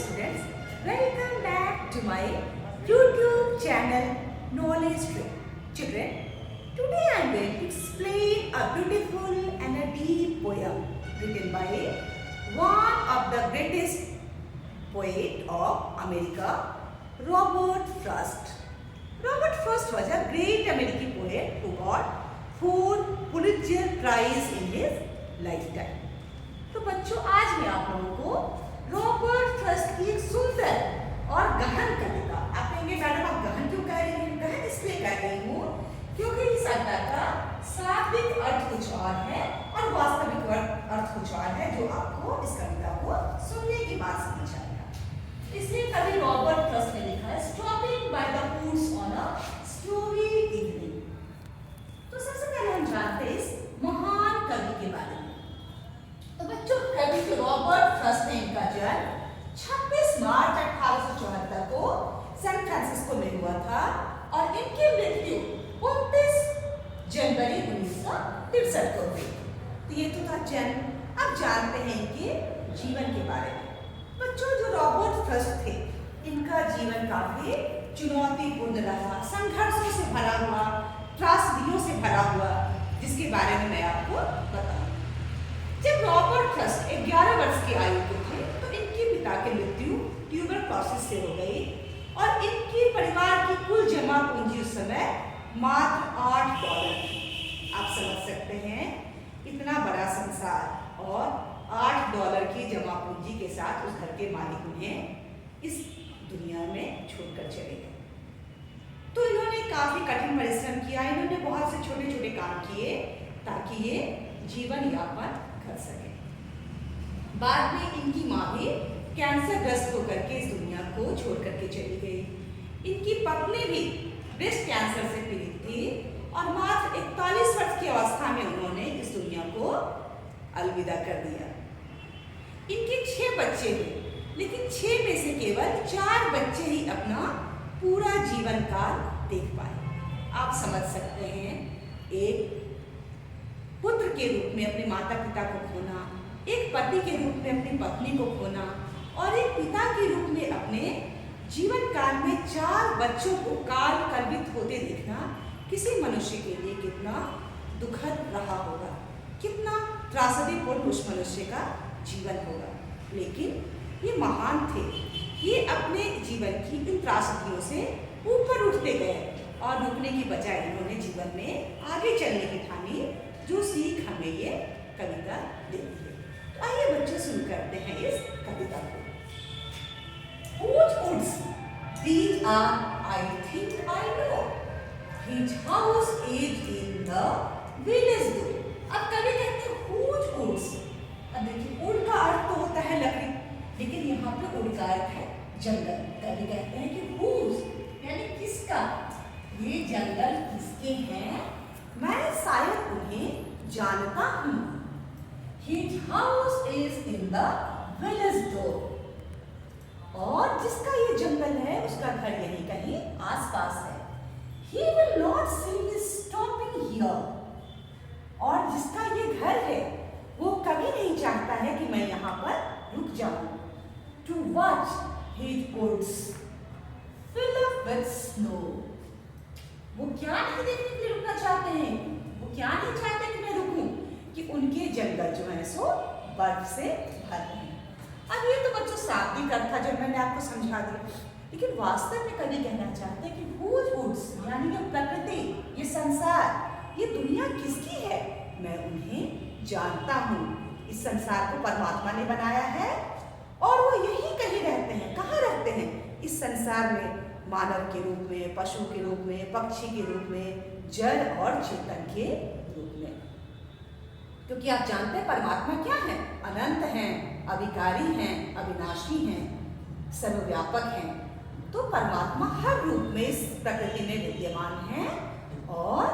students, welcome back to my YouTube channel Knowledge Tree. Children, today I am going to explain a beautiful and a deep poem written by one of the greatest poet of America, Robert Frost. Robert Frost was a great American poet who got 4 Pulitzer Prize in his lifetime. तो बच्चों, आज मैं आप लोगों को Robert Frost की एक सुंदर और गहन कविता, आप कहेंगे मैडम आप गहन क्यों कह रही हैं? गहन इसलिए कह रही हूँ क्योंकि इस कविता का शाब्दिक अर्थ कुछ और है और वास्तविक अर्थ कुछ और है, जो आपको इस कविता को सुनने के बाद समझ आएगा। इसलिए कवि रॉबर्ट फ्रॉस्ट ने लिखा है stopping by the woods on a snowy evening. तो सबसे पहले हम जानते हैं इस महान कवि के बारे में। तो बच्चों, कवि रॉबर्ट फ्रॉस्ट ने इनका जन्म 26 मार्च 1874 को सैन फ्रांसिस्को में हुआ था और इनकी मृत्यु 29 जनवरी 1963 को हुई। तो ये तो था जन्म। अब जानते हैं इनके जीवन के बारे में। बच्चों, जो रॉबर्ट फ्रॉस्ट थे, इनका जीवन काफी चुनौतीपूर्ण रहा, संघर्षों से भरा हुआ, त्रासदियों से भरा हुआ, जिसके बारे में मैं आपको बताऊं। जब रॉबर्ट फ्रॉस्ट 11 वर्ष की आयु के थे तो इनके पिता की मृत्यु ट्यूबरक्लोसिस से हो गई और इनके परिवार की कुल जमा पूंजी उस समय मात्र $8 थी। आप समझ सकते हैं, इतना बड़ा संसार और $8 की जमा पूंजी के साथ उस घर के मालिक उन्हें इस दुनिया में छोड़कर चले गए। तो इन्होंने काफी कठिन परिश्रम किया, इन्होंने बहुत से छोटे छोटे काम किए ताकि ये जीवन यापन कर सके। बाद में इनकी माँ भी कैंसर ग्रस्त होकर के इस दुनिया को छोड़ करके चली गई। इनकी पत्नी भी ब्रेस्ट कैंसर से पीड़ित थी और मात्र 41 वर्ष की अवस्था में उन्होंने इस दुनिया को अलविदा कर दिया। इनके 6 बच्चे थे, लेकिन 6 में से केवल 4 बच्चे ही अपना पूरा जीवन काल देख पाए। आप समझ सकते हैं, एक पुत्र के रूप में अपने माता पिता को खोना, एक पति के रूप में अपनी पत्नी को खोना और एक पिता के रूप में अपने जीवन काल में 4 बच्चों को काल कल्पित होते देखना किसी मनुष्य के लिए कितना दुखद रहा होगा, कितना त्रासदीपूर्ण उस मनुष्य का जीवन होगा। लेकिन ये महान थे, ये अपने जीवन की इन त्रासदियों से ऊपर उठते गए और रुकने की बजाय इन्होंने जीवन में आगे चलने की ठानी, जो सीख हमें ये कविता देती है। तो आइए बच्चों शुरू करते हैं इस कविता को। Whose woods? These are, I think I know. His house is in the village door. अब कवि कहते हैं whose woods? अब देखिए, wood का अर्थ तो होता है लकड़ी, लेकिन यहाँ पे wood का अर्थ है जंगल। कवि कहते हैं कि whose यानी किसका, ये जंगल किसके हैं, मैं शायद उन्हें जानता हूँ। His house is in the village door. और जिसका ये जंगल है उसका घर यहीं कहीं आसपास है। He will not see me stopping here. और जिसका ये घर है वो कभी नहीं चाहता है कि मैं यहाँ पर रुक जाऊँ। To watch his woods fill up with snow. वो क्या नहीं देखने के लिए रुकना चाहते हैं, वो क्या नहीं चाहते कि मैं रुकूं, कि उनके जंगल जो है सो बर्फ से भर हैं। अब ये तो बच्चों शाब्दिक अर्थ था जो मैंने आपको समझा दिया, लेकिन वास्तव में कवि कहना चाहते हैं कि whose woods यानी ये प्रकृति, ये संसार, ये दुनिया किसकी है, मैं उन्हें जानता हूँ। इस संसार को परमात्मा ने बनाया है और वो यही कहीं रहते हैं। कहाँ रहते हैं? इस संसार में, मानव के रूप में, पशु के रूप में, पक्षी के रूप में, जड़ और चेतन के रूप में। क्योंकि आप जानते हैं परमात्मा क्या है, अनंत हैं, अविकारी हैं, अविनाशी हैं, सर्वव्यापक हैं। तो परमात्मा हर रूप में इस प्रकृति में विद्यमान है और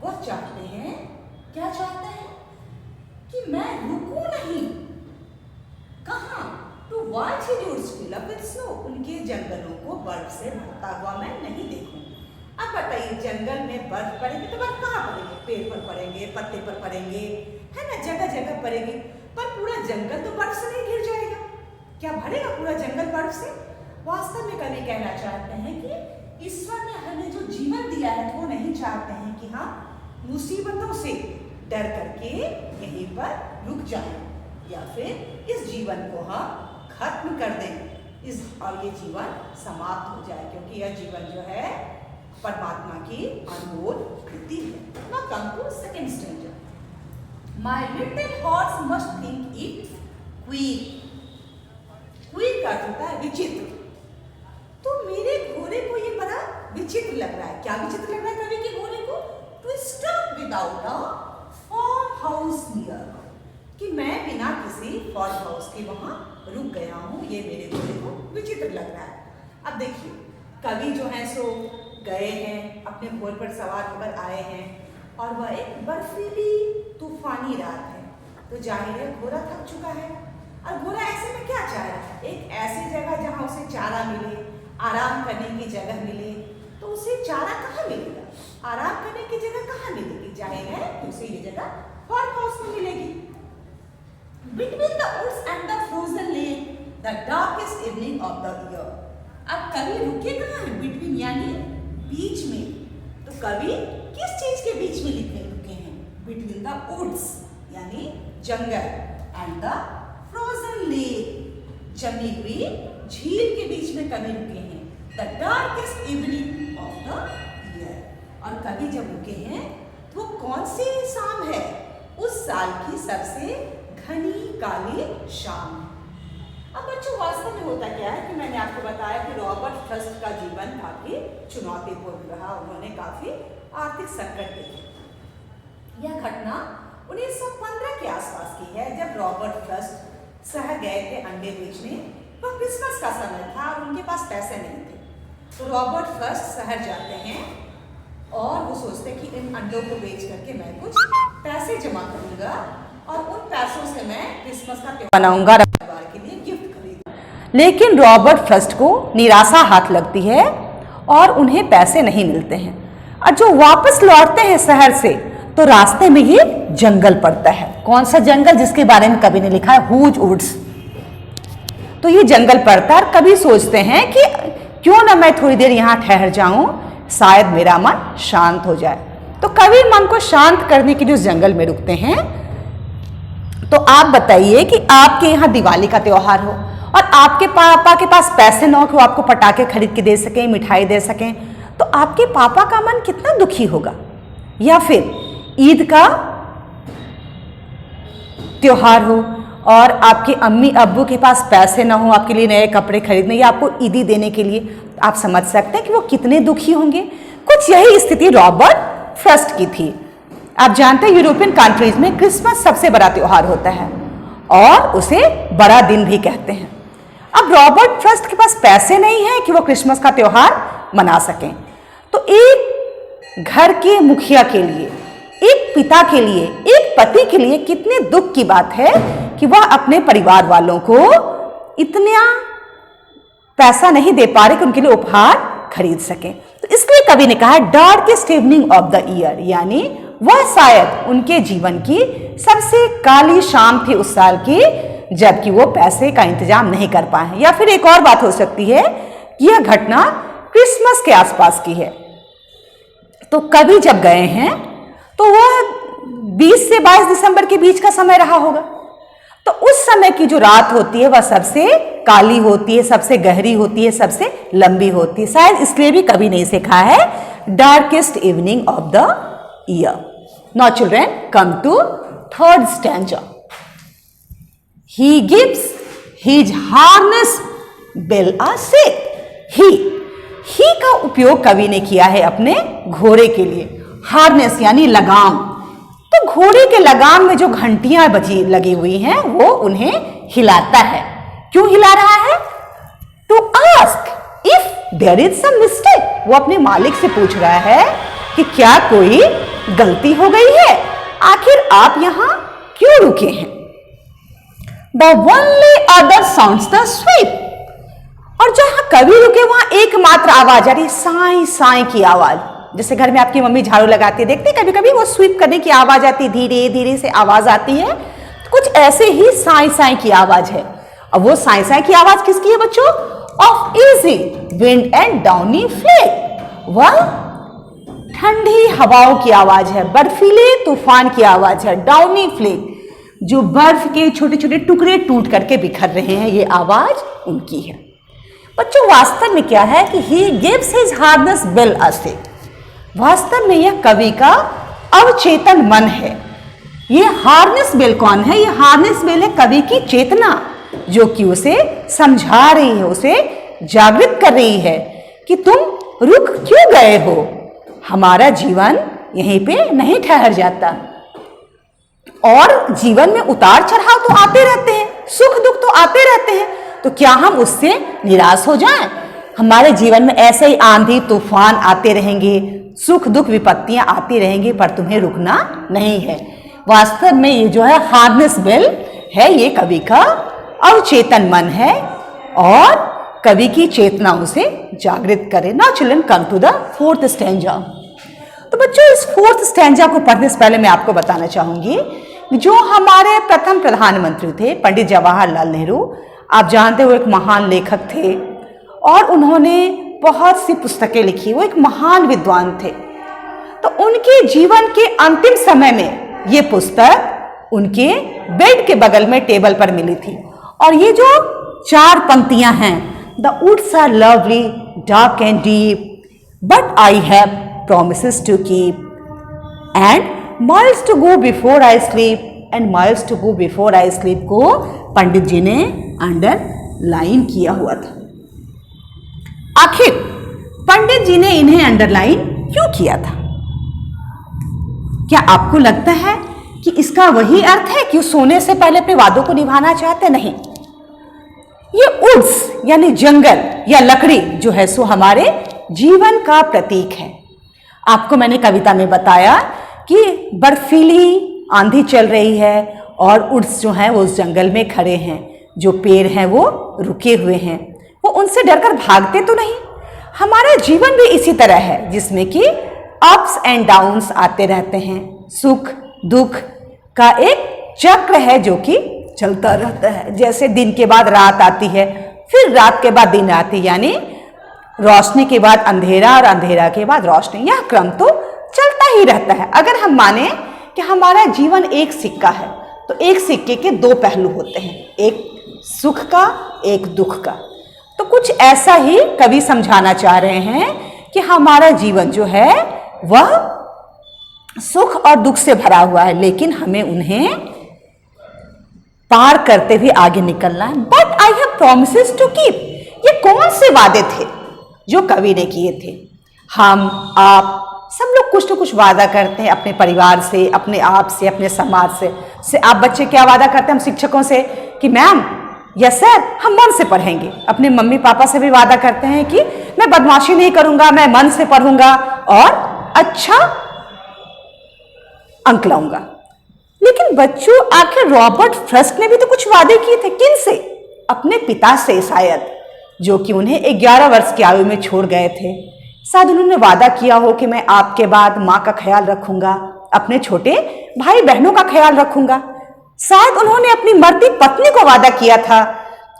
वह चाहते हैं, क्या चाहते हैं, कि मैं रुकूं नहीं। कहाँ? To watch his woods fill up with snow. उनके जंगलों को बर्फ से भरता हुआ मैं नहीं देखूं। अब बताइए, जंगल में बर्फ पड़ेगी तो बर्फ कहाँ पड़ेगी? पेड़ पर पड़ेंगे, पत्ते पर पड़ेंगे, है ना, जगह जगह पड़ेगी, पर पूरा जंगल तो बर्फ से नहीं घिर जाएगा। क्या भरेगा पूरा जंगल बर्फ से? वास्तव में कवि कहना चाहते हैं कि ईश्वर ने हमें जो जीवन दिया है वो नहीं चाहते हैं कि हम मुसीबतों से डर करके यहीं पर रुक जाएं या फिर इस जीवन को हम खत्म कर दें और ये जीवन समाप्त हो जाए, क्योंकि यह जीवन जो है परमात्मा की अनमोल कृति है। Now come to second stanza. My little horse must think it queer. Queer का अर्थ होता है विचित्र। तो मेरे घोड़े को ये बड़ा विचित्र लग रहा है। क्या विचित्र लग रहा है कवि के घोड़े को? To stop without a farmhouse near. कि मैं बिना किसी फार्म हाउस के वहां रुक गया हूं, ये मेरे घोड़े को विचित्र लग रहा है। अब देखिए कवि जो है सो गए हैं, अपने घोड़े पर सवार होकर आए हैं और वह एक बर्फीली तूफानी रात है, तो जाहिर है घोड़ा थक चुका है और घोड़ा ऐसे में क्या चाह रहा है? एक ऐसी जगह जहां उसे चारा मिले, आराम करने की जगह मिले। तो उसे चारा कहाँ मिलेगा, आराम करने की जगह कहाँ मिलेगी? जाहिर है कि उसे ये जगह फार्म हाउस में मिलेगी। Between the woods and the frozen lake, the darkest evening of the year. अब कवि रुके कहाँ हैं? Between यानी बीच में। तो कवि किस चीज के बीच में रुके हैं? Between the woods यानी जंगल and the frozen lake, जमी हुई झील के बीच में कवि रुके हैं। The darkest evening of the year. और कवि जब रुके हैं तो कौन सी शाम है? उस साल की सबसे घनी काली शाम। अब बच्चों वास्तव में होता क्या है कि मैंने आपको बताया कि रॉबर्ट फ्रॉस्ट का जीवन काफी चुनौतीपूर्ण रहा, उन्होंने काफी आर्थिक संकट देखे। यह घटना 1915 के आसपास की है, जब रॉबर्ट फ्रॉस्ट शहर गए थे अंडे बेचने। वह क्रिसमस का समय था और उनके पास पैसे नहीं थे, तो रॉबर्ट फ्रॉस्ट शहर जाते हैं और वो सोचते हैं कि इन अंडों को बेच करके मैं कुछ पैसे जमा करूंगा और उन पैसों से मैं क्रिसमस का त्योहार मनाऊंगा, परिवार के लिए गिफ्ट खरीदूंगा। लेकिन रॉबर्ट फ्रॉस्ट को निराशा हाथ लगती है और उन्हें पैसे नहीं मिलते हैं, और जो वापस लौटते हैं शहर से तो रास्ते में ही जंगल पड़ता है। कौन सा जंगल? जिसके बारे में कवि ने लिखा है ह्यूज वुड्स। तो ये जंगल पड़ता है। कवि सोचते हैं कि क्यों ना मैं थोड़ी देर यहाँ ठहर जाऊं, शायद मेरा मन शांत हो जाए। तो कवि मन को शांत करने के लिए उस जंगल में रुकते हैं। तो आप बताइए कि आपके यहाँ दिवाली का त्योहार हो और आपके पापा के पास पैसे ना हो कि वो आपको पटाखे खरीद के दे सकें, मिठाई दे सकें, तो आपके पापा का मन कितना दुखी होगा। या फिर ईद का त्योहार हो और आपके अम्मी अब्बू के पास पैसे ना हो आपके लिए नए कपड़े खरीदने या आपको ईदी देने के लिए, आप समझ सकते हैं कि वो कितने दुखी होंगे। कुछ यही स्थिति रॉबर्ट फ्रॉस्ट की थी। आप जानते हैं यूरोपियन कंट्रीज में क्रिसमस सबसे बड़ा त्योहार होता है और उसे बड़ा दिन भी कहते हैं। अब रॉबर्ट फ्रॉस्ट के पास पैसे नहीं है कि वो क्रिसमस का त्योहार मना सकें। तो एक घर के मुखिया के लिए, एक पिता के लिए, एक पति के लिए कितने दुख की बात है कि वह अपने परिवार वालों को इतना पैसा नहीं दे पा रहे कि उनके लिए उपहार खरीद सकें। तो इसलिए कवि ने कहा darkest evening of the year, यानी वह शायद उनके जीवन की सबसे काली शाम थी उस साल की, जबकि वो पैसे का इंतजाम नहीं कर पाए। या फिर एक और बात हो सकती है कि यह घटना क्रिसमस के आसपास की है। तो कवि जब गए हैं तो वह 20 से 22 दिसंबर के बीच का समय रहा होगा। तो उस समय की जो रात होती है वह सबसे काली होती है, सबसे गहरी होती है, सबसे लंबी होती है। शायद इसलिए भी कवि ने इसे कहा है darkest evening of the year. Now children, come to third stanza. He gives his harness bell a shake. He का उपयोग कवि ने किया है अपने घोड़े के लिए। हार्नेस यानी लगाम। तो घोड़े के लगाम में जो घंटियां बजी लगी हुई हैं वो उन्हें हिलाता है। क्यों हिला रहा है? To ask if there is some mistake. वो अपने मालिक से पूछ रहा है कि क्या कोई गलती हो गई है, आखिर आप यहां क्यों रुके हैं। The only other sounds the sweep. और जहां कवि रुके वहां एकमात्र आवाज आ रही, साई साई की आवाज। जैसे घर में आपकी मम्मी झाड़ू लगाती है, देखते कभी कभी वो स्वीप करने की आवाज आती, धीरे धीरे से आवाज आती है। तो कुछ ऐसे ही साई साई की आवाज है। अब वो साई साई की आवाज किसकी है बच्चों? Of easy wind and downy flake. वह ठंडी हवाओं की आवाज है, बर्फीले तूफान की आवाज है, डाउनी फ्लेक जो बर्फ के छोटे छोटे टुकड़े टूट करके बिखर रहे हैं, ये आवाज उनकी है। बच्चों वास्तव में क्या है कि he gives his harness bell a shake, वास्तव में यह कवि का अवचेतन मन है। ये हार्नेस बेल कौन है? ये हार्नेस बेल है कवि की चेतना, जो कि उसे समझा रही है, उसे जागृत कर रही है कि तुम रुक क्यों गए हो, हमारा जीवन यहीं पे नहीं ठहर जाता। और जीवन में उतार चढ़ाव तो आते रहते हैं, सुख दुख तो आते रहते हैं, तो क्या हम उससे निराश हो जाएं? हमारे जीवन में ऐसे ही आंधी तूफान आते रहेंगे, सुख दुख विपत्तियां आती रहेंगी, पर तुम्हें रुकना नहीं है। वास्तव में ये जो है हार्नेस बेल है, ये कवि का अवचेतन मन है और कवि की चेतना उसे जागृत करे। Now children come to the fourth stanza. तो बच्चों इस फोर्थ स्टैंजा को पढ़ने से पहले मैं आपको बताना चाहूंगी जो हमारे प्रथम प्रधानमंत्री थे पंडित जवाहरलाल नेहरू, आप जानते हो एक महान लेखक थे और उन्होंने बहुत सी पुस्तकें लिखी, वो एक महान विद्वान थे। तो उनके जीवन के अंतिम समय में ये पुस्तक उनके बेड के बगल में टेबल पर मिली थी और ये जो 4 पंक्तियां हैं, the woods are lovely dark and deep but I have promises to keep and miles to go before I sleep and miles to go before I sleep को पंडित जी ने अंडरलाइन किया हुआ था। आखिर पंडित जी ने इन्हें अंडरलाइन क्यों किया था? क्या आपको लगता है कि इसका वही अर्थ है कि सोने से पहले अपने वादों को निभाना चाहते? नहीं, ये वुड्स यानी जंगल या लकड़ी जो है सो हमारे जीवन का प्रतीक है। आपको मैंने कविता में बताया कि बर्फीली आंधी चल रही है और वुड्स जो हैं वो उस जंगल में खड़े हैं, जो पेड़ हैं वो रुके हुए हैं, वो उनसे डरकर भागते तो नहीं। हमारा जीवन भी इसी तरह है जिसमें कि अप्स एंड डाउन्स आते रहते हैं, सुख दुख का एक चक्र है जो कि चलता रहता है। जैसे दिन के बाद रात आती है, फिर रात के बाद दिन आती है, यानी रोशनी के बाद अंधेरा और अंधेरा के बाद रोशनी, यह क्रम तो चलता ही रहता है। अगर हम माने कि हमारा जीवन एक सिक्का है तो एक सिक्के के 2 पहलू होते हैं, एक सुख का एक दुख का। तो कुछ ऐसा ही कवि समझाना चाह रहे हैं कि हमारा जीवन जो है वह सुख और दुख से भरा हुआ है, लेकिन हमें उन्हें पार करते हुए आगे निकलना है। But I have promises to keep, ये कौन से वादे थे जो कवि ने किए थे? हम आप सब लोग कुछ न कुछ वादा करते हैं अपने परिवार से, अपने आप से, अपने समाज से। आप बच्चे क्या वादा करते हैं? हम शिक्षकों से कि मैम या सर हम मन से पढ़ेंगे। अपने मम्मी पापा से भी वादा करते हैं कि मैं बदमाशी नहीं करूंगा, मैं मन से पढ़ूंगा और अच्छा अंक लाऊंगा। लेकिन बच्चों आखिर रॉबर्ट फ्रॉस्ट ने भी तो कुछ वादे किए थे। किन से? अपने पिता से शायद, जो कि उन्हें 11 वर्ष की आयु में छोड़ गए थे। शायद उन्होंने वादा किया हो कि मैं आपके बाद माँ का ख्याल रखूंगा, अपने छोटे भाई बहनों का ख्याल रखूंगा। शायद उन्होंने अपनी मरती पत्नी को वादा किया था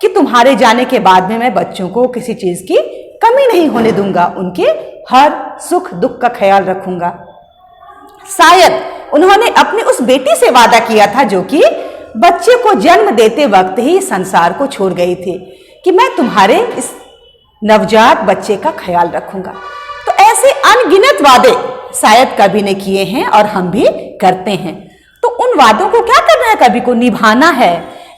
कि तुम्हारे जाने के बाद में मैं बच्चों को किसी चीज की कमी नहीं होने दूंगा, उनके हर सुख दुख का ख्याल रखूंगा। शायद उन्होंने अपनी उस बेटी से वादा किया था जो कि बच्चे को जन्म देते वक्त ही संसार को छोड़ गई थी कि मैं तुम्हारे इस नवजात बच्चे का ख्याल रखूंगा। तो ऐसे अनगिनत वादे शायद कवि ने किए हैं और हम भी करते हैं। तो उन वादों को क्या करना है? कवि को निभाना है।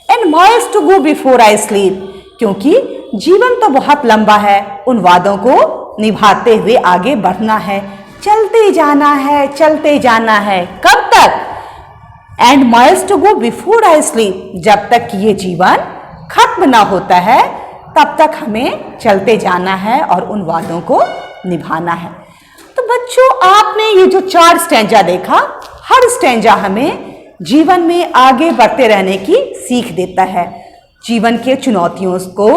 And miles to go before I sleep, क्योंकि जीवन तो बहुत लंबा है, उन वादों को निभाते हुए आगे बढ़ना है, चलते जाना है, चलते जाना है। कब तक? And miles to go before I sleep, जब तक कि ये जीवन खत्म ना होता है तब तक हमें चलते जाना है और उन वादों को निभाना है। तो बच्चों आपने ये जो 4 स्टैंजा देखा, हर स्टैंजा हमें जीवन में आगे बढ़ते रहने की सीख देता है, जीवन के चुनौतियों को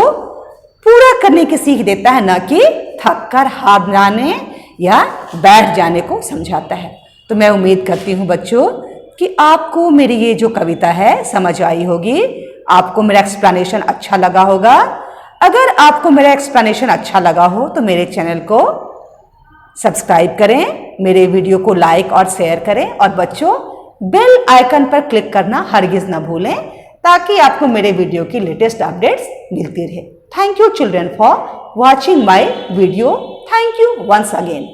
पूरा करने की सीख देता है, न कि थक कर हार जाने या बैठ जाने को समझाता है। तो मैं उम्मीद करती हूँ बच्चों कि आपको मेरी ये जो कविता है समझ आई होगी। आपको मेरा एक्सप्लेनेशन अच्छा लगा होगा। अगर आपको मेरा एक्सप्लेनेशन अच्छा लगा हो तो मेरे चैनल को सब्सक्राइब करें, मेरे वीडियो को लाइक और शेयर करें और बच्चों बेल आइकन पर क्लिक करना हरगिज ना भूलें ताकि आपको मेरे वीडियो की लेटेस्ट अपडेट्स मिलती रहे। Thank you children for watching my video. Thank you once again.